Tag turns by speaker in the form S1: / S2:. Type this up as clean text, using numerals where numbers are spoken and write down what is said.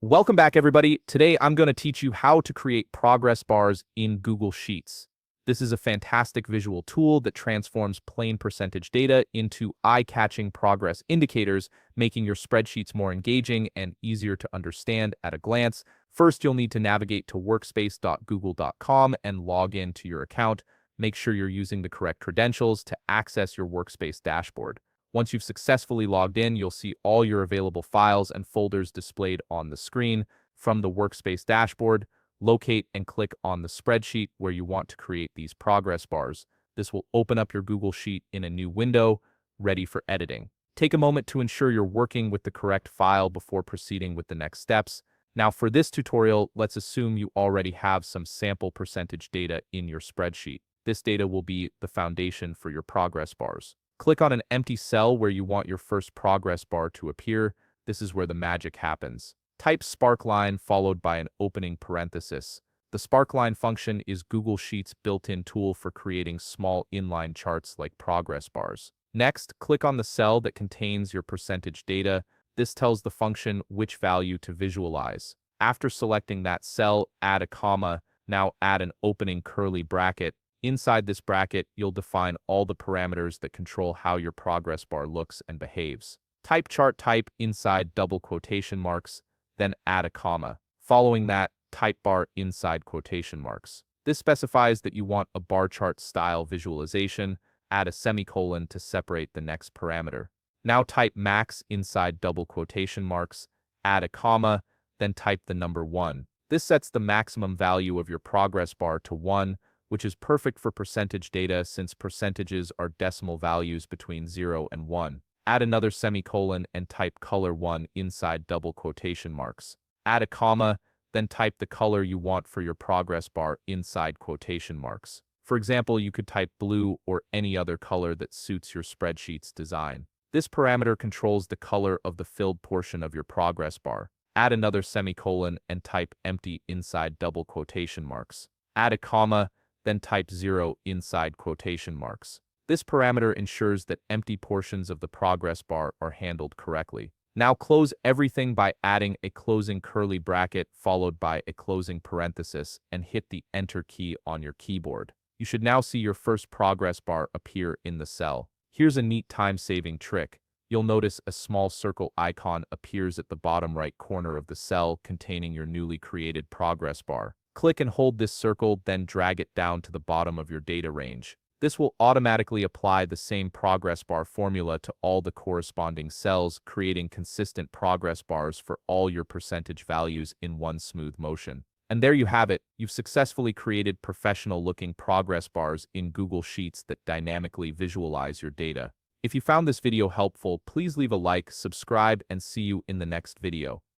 S1: Welcome back, everybody. Today, I'm going to teach you how to create progress bars in Google Sheets. This is a fantastic visual tool that transforms plain percentage data into eye-catching progress indicators, making your spreadsheets more engaging and easier to understand at a glance. First, you'll need to navigate to workspace.google.com and log in to your account. Make sure you're using the correct credentials to access your workspace dashboard. Once you've successfully logged in, you'll see all your available files and folders displayed on the screen. From the Workspace dashboard, locate and click on the spreadsheet where you want to create these progress bars. This will open up your Google Sheet in a new window, ready for editing. Take a moment to ensure you're working with the correct file before proceeding with the next steps. Now, for this tutorial, let's assume you already have some sample percentage data in your spreadsheet. This data will be the foundation for your progress bars. Click on an empty cell where you want your first progress bar to appear. This is where the magic happens. Type sparkline followed by an opening parenthesis. The sparkline function is Google Sheets' built-in tool for creating small inline charts like progress bars. Next, click on the cell that contains your percentage data. This tells the function which value to visualize. After selecting that cell, add a comma. Now add an opening curly bracket. Inside this bracket, you'll define all the parameters that control how your progress bar looks and behaves. Type chart type inside double quotation marks, then add a comma. Following that, type bar inside quotation marks. This specifies that you want a bar chart style visualization. Add a semicolon to separate the next parameter. Now type max inside double quotation marks, add a comma, then type the number 1. This sets the maximum value of your progress bar to 1, which is perfect for percentage data since percentages are decimal values between 0 and 1. Add another semicolon and type color 1 inside double quotation marks. Add a comma, then type the color you want for your progress bar inside quotation marks. For example, you could type blue or any other color that suits your spreadsheet's design. This parameter controls the color of the filled portion of your progress bar. Add another semicolon and type empty inside double quotation marks. Add a comma, then type 0 inside quotation marks. This parameter ensures that empty portions of the progress bar are handled correctly. Now close everything by adding a closing curly bracket followed by a closing parenthesis and hit the Enter key on your keyboard. You should now see your first progress bar appear in the cell. Here's a neat time-saving trick. You'll notice a small circle icon appears at the bottom right corner of the cell containing your newly created progress bar. Click and hold this circle, then drag it down to the bottom of your data range. This will automatically apply the same progress bar formula to all the corresponding cells, creating consistent progress bars for all your percentage values in one smooth motion. And there you have it. You've successfully created professional-looking progress bars in Google Sheets that dynamically visualize your data. If you found this video helpful, please leave a like, subscribe, and see you in the next video.